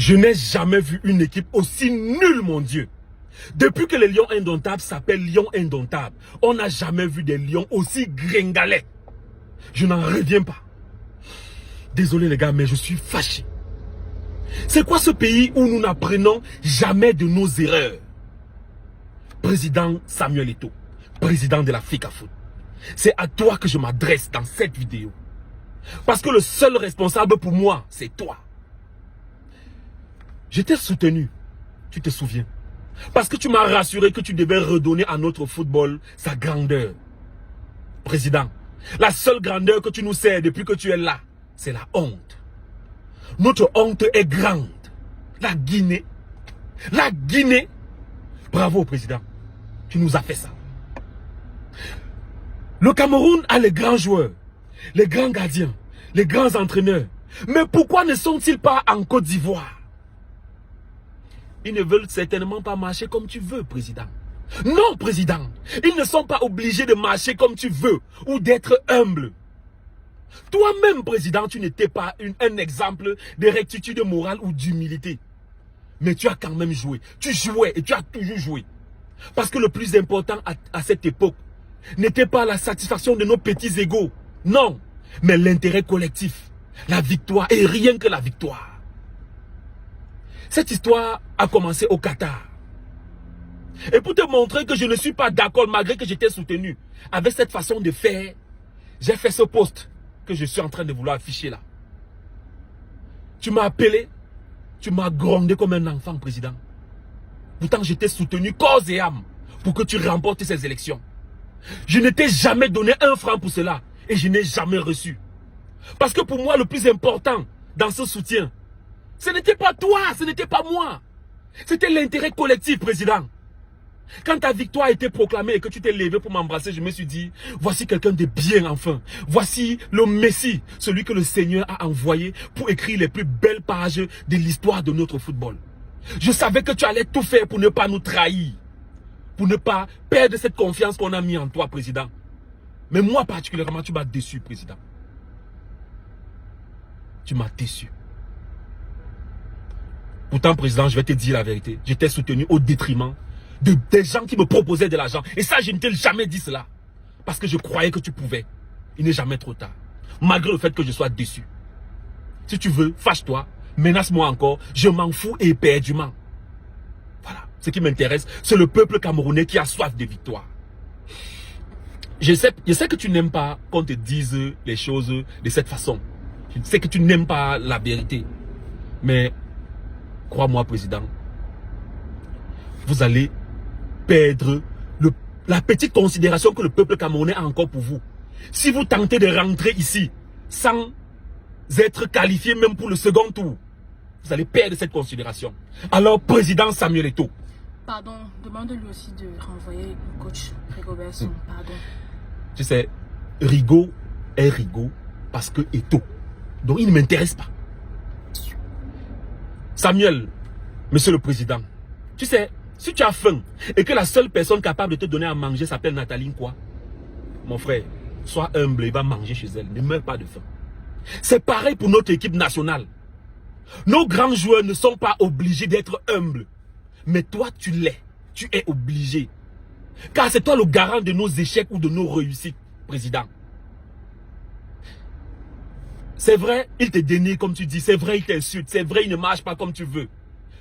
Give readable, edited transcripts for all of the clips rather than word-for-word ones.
Je n'ai jamais vu une équipe aussi nulle, mon Dieu. Depuis que les Lions Indomptables s'appellent Lions Indomptables, on n'a jamais vu des Lions aussi gringalets. Je n'en reviens pas. Désolé les gars, mais je suis fâché. C'est quoi ce pays où nous n'apprenons jamais de nos erreurs? Président Samuel Eto'o, président de la FECAFOOT, c'est à toi que je m'adresse dans cette vidéo. Parce que le seul responsable pour moi, c'est toi. Je t'ai soutenu, tu te souviens. Parce que tu m'as rassuré que tu devais redonner à notre football sa grandeur. Président, la seule grandeur que tu nous sers depuis que tu es là, c'est la honte. Notre honte est grande. La Guinée. Bravo, président. Tu nous as fait ça. Le Cameroun a les grands joueurs, les grands gardiens, les grands entraîneurs. Mais pourquoi ne sont-ils pas en Côte d'Ivoire? Ils ne veulent certainement pas marcher comme tu veux, président. Non, président. Ils ne sont pas obligés de marcher comme tu veux ou d'être humble. Toi-même, président, tu n'étais pas un exemple de rectitude morale ou d'humilité. Mais tu as quand même joué. Tu jouais et tu as toujours joué. Parce que le plus important à cette époque n'était pas la satisfaction de nos petits égos. Non, mais l'intérêt collectif. La victoire et rien que la victoire. Cette histoire a commencé au Qatar. Et pour te montrer que je ne suis pas d'accord, malgré que j'étais soutenu avec cette façon de faire, j'ai fait ce post que je suis en train de vouloir afficher là. Tu m'as appelé, tu m'as grondé comme un enfant, président. Pourtant, je t'ai soutenu corps et âme pour que tu remportes ces élections. Je ne t'ai jamais donné un franc pour cela et je n'ai jamais reçu. Parce que pour moi, le plus important dans ce soutien, ce n'était pas toi, ce n'était pas moi. C'était l'intérêt collectif, président. Quand ta victoire a été proclamée et que tu t'es levé pour m'embrasser, je me suis dit, voici quelqu'un de bien enfin. Voici le Messie, celui que le Seigneur a envoyé pour écrire les plus belles pages de l'histoire de notre football. Je savais que tu allais tout faire pour ne pas nous trahir. Pour ne pas perdre cette confiance qu'on a mis en toi, président. Mais moi particulièrement, tu m'as déçu, président. Tu m'as déçu. Pourtant, président, je vais te dire la vérité. Je t'ai soutenu au détriment des gens qui me proposaient de l'argent. Et ça, je ne t'ai jamais dit cela. Parce que je croyais que tu pouvais. Il n'est jamais trop tard. Malgré le fait que je sois déçu. Si tu veux, fâche-toi. Menace-moi encore. Je m'en fous éperdument. Voilà. Ce qui m'intéresse, c'est le peuple camerounais qui a soif de victoire. Je sais que tu n'aimes pas qu'on te dise les choses de cette façon. Je sais que tu n'aimes pas la vérité. Mais, crois-moi, président, vous allez perdre la petite considération que le peuple camerounais a encore pour vous. Si vous tentez de rentrer ici sans être qualifié même pour le second tour, vous allez perdre cette considération. Alors, président Samuel Eto'o. Pardon, demande-lui aussi de renvoyer le coach Rigobert Song. Pardon. Tu sais, Rigo est Rigo parce que Eto'o. Donc, il ne m'intéresse pas. Samuel, monsieur le président, tu sais, si tu as faim et que la seule personne capable de te donner à manger s'appelle Nathalie quoi, mon frère, sois humble, il va manger chez elle. Ne meurs pas de faim. C'est pareil pour notre équipe nationale. Nos grands joueurs ne sont pas obligés d'être humbles. Mais toi, tu l'es. Tu es obligé. Car c'est toi le garant de nos échecs ou de nos réussites, président. C'est vrai, il te dénie comme tu dis. C'est vrai, il t'insulte. C'est vrai, il ne marche pas comme tu veux.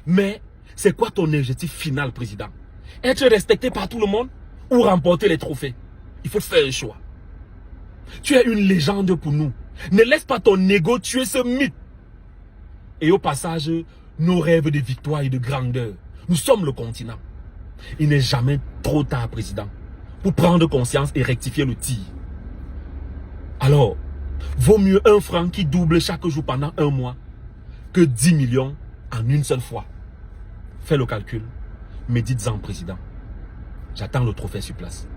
Mais c'est quoi ton objectif final, président? Être respecté par tout le monde ou remporter les trophées? Il faut faire un choix. Tu es une légende pour nous. Ne laisse pas ton ego tuer ce mythe. Et au passage, nos rêves de victoire et de grandeur. Nous sommes le continent. Il n'est jamais trop tard, président, pour prendre conscience et rectifier le tir. Alors, vaut mieux un franc qui double chaque jour pendant un mois que 10 millions en une seule fois. Fais le calcul. Médites-en, président. J'attends le trophée sur place.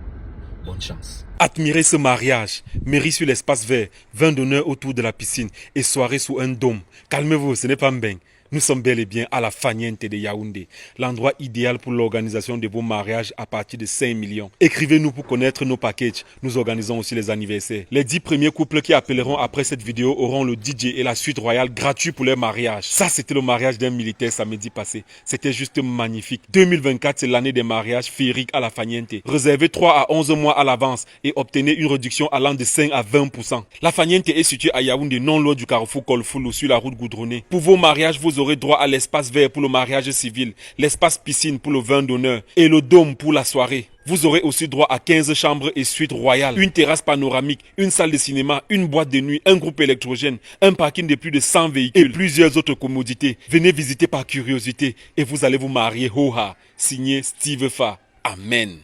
Bonne chance. Admirez ce mariage. Mairie sur l'espace vert, vin d'honneur autour de la piscine et soirée sous un dôme. Calmez-vous, ce n'est pas bien. Nous sommes bel et bien à la Faniente de Yaoundé, l'endroit idéal pour l'organisation de vos mariages à partir de 5 millions. Écrivez-nous pour connaître nos packages. Nous organisons aussi les anniversaires. Les 10 premiers couples qui appelleront après cette vidéo auront le DJ et la suite royale gratuits pour leur mariage. Ça, c'était le mariage d'un militaire samedi passé. C'était juste magnifique. 2024, c'est l'année des mariages féeriques à la Faniente. Réservez 3 à 11 mois à l'avance et obtenez une réduction allant de 5 à 20%. La Faniente est située à Yaoundé, non loin du carrefour Kolfoulou sur la route goudronnée. Pour vos mariages, vous aurez droit à l'espace vert pour le mariage civil, l'espace piscine pour le vin d'honneur et le dôme pour la soirée. Vous aurez aussi droit à 15 chambres et suites royales, une terrasse panoramique, une salle de cinéma, une boîte de nuit, un groupe électrogène, un parking de plus de 100 véhicules et plusieurs autres commodités. Venez visiter par curiosité et vous allez vous marier Hoha. Signé Steve Fa. Amen.